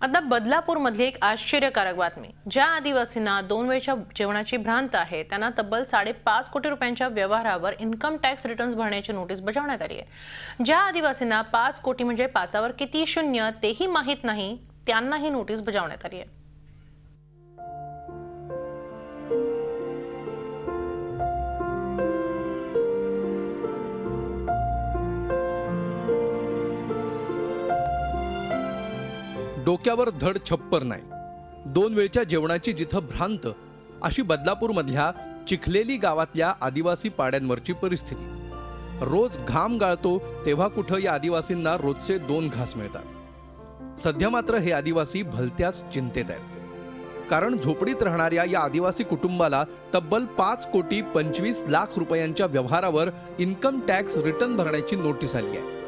आता बदलापूरमधली एक आश्चर्यकारक बातमी। ज्या आदिवासींना 2 वेळच्या जेवणाची भ्रांत आहे त्यांना तब्बल 5.5 कोटी रुपयांच्या व्यवहारावर इन्कम टॅक्स रिटर्न्स भरण्याची नोटीस बजावण्यात आली आहे। ज्या आदिवासींना 5 कोटी म्हणजे 5वर किती शून्य तेही माहित नाही त्यांना ही नोटीस बजावण्यात आली आहे। डोक्यावर धड छप्पर नाही, 2 वेळच्या जेवणाची जिथं भ्रांत, अशी बदलापूरमधल्या चिखलेली गावातल्या आदिवासी पाड्यांवरची परिस्थिती। रोज घाम गाळतो तेव्हा कुठं या आदिवासींना रोजचे 2 घास मिळतात। सध्या मात्र हे आदिवासी भलत्याच चिंतेत आहेत, कारण झोपडीत राहणाऱ्या या आदिवासी कुटुंबाला तब्बल 5 कोटी 25 लाख रुपयांच्या व्यवहारावर इन्कम टॅक्स रिटर्न भरण्याची नोटीस आली आहे।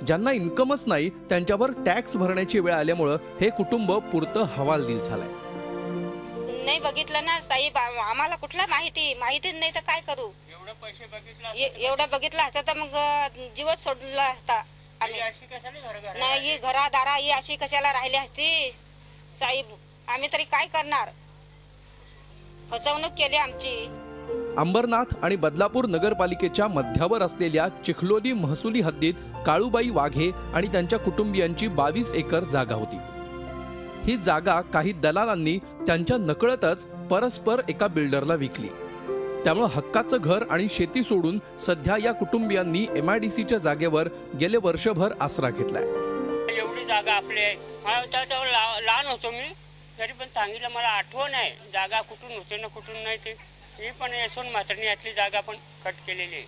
ज्यांना इन्कमच नाही त्यांच्यावर टॅक्स भरण्याची वेळ आल्यामुळे हे कुटुंब पुरतं हवालदिल झालंय। नाही बघितलं ना साहेब, आम्हाला कुठला माहितीच नाही तर काय करू। एवढं बघितलं असतं तर मग जीवच सोडला असता। नाही घरादारा ही अशी कशाला राहिली असती साहेब, आम्ही तरी काय करणार। फसवणूक केली आमची। अंबरनाथ आणि बदलापूर नगरपालिकेच्या मध्यावर असलेल्या चिखलोली महसुली हद्दीत काळूबाई वाघे आणि त्यांच्या कुटुंबियांची 22 एकर जागा होती। ही जागा काही दलालांनी त्यांच्या नकळतच परस्पर एका बिल्डरला विकली। त्यामुळे हक्काचं घर आणि शेती सोडून सध्या या कुटुंबियांनी MIDCच्या जागेवर गेले वर्षभर आसरा घेतलाय। एवढी जागा आपले लहान होतो मी, तरी पण सांगितलं मला आठवण आहे जागा कुठून होते ना कुठून नाही ते। ही पण यशवंत म्हात्रेंनी यातली जागा पण कट केलेली आहे।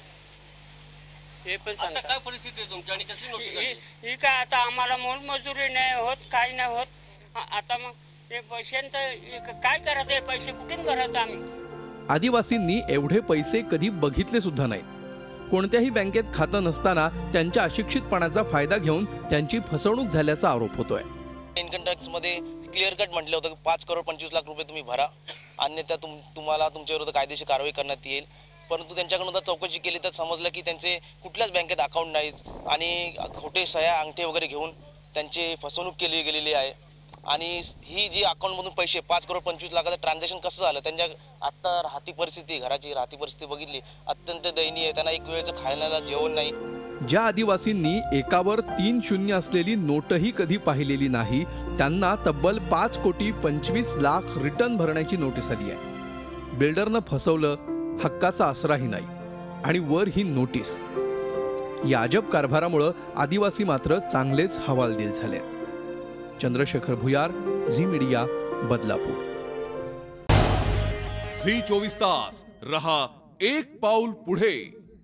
हे पण सांगता काय परिस्थिती आहे तुमची आणि कशी नोटीस आली? ही काय आता आम्हाला मोलमजुरी नाही होत, काही नाही होत। आता मग हे पैशांचं काय करायचं, हे पैसे कुठून भरायचं आम्ही? आदिवासींनी एवढे पैसे कधी बघितले सुद्धा नाहीत। कोणत्याही बँकेत खातं नसताना त्यांच्या अशिक्षितपणाचा फायदा घेऊन त्यांची फसवणूक झाल्याचा आरोप होतोय। इन्कम टॅक्स मध्ये क्लिअर कट म्हटलं होतं की 5 करोड 25 लाख रुपये तुम्ही भरा, अन्यथा तुम्हाला तुमच्या विरुद्ध कायदेशीर कारवाई करण्यात येईल। परंतु त्यांच्याकडून चौकशी केली तर समजलं की त्यांचे कुठल्याच बँकेत अकाउंट नाहीच आणि खोटे सह्या अंगठे वगैरे घेऊन त्यांची फसवणूक केली गेलेली आहे। आणि ही जी अकाउंटमधून पैसे 5 करोड 25 लाखाचं ट्रान्झॅक्शन कसं झालं, त्यांच्या आत्ता राहती परिस्थिती, घराची राहती परिस्थिती बघितली अत्यंत दयनीय आहे। त्यांना एक वेळचं खाण्याला जेवण नाही। ज्या आदिवासींनी एकावर 3 शून्य असलेली नोटही कधी पाहिलेली नाही त्यांना तब्बल 5 कोटी 25 लाख रिटर्न भरण्याची नोटीस आली आहे। बिल्डरनं फसवलं, हक्काचा आसराही नाही आणि वर ही नोटीस। या अजब कारभारामुळे आदिवासी मात्र चांगलेच हवालदिल झाले। चंद्रशेखर भुयार, झी मीडिया, बदलापूर। झी 24 तास रहा एक पाऊल पुढे।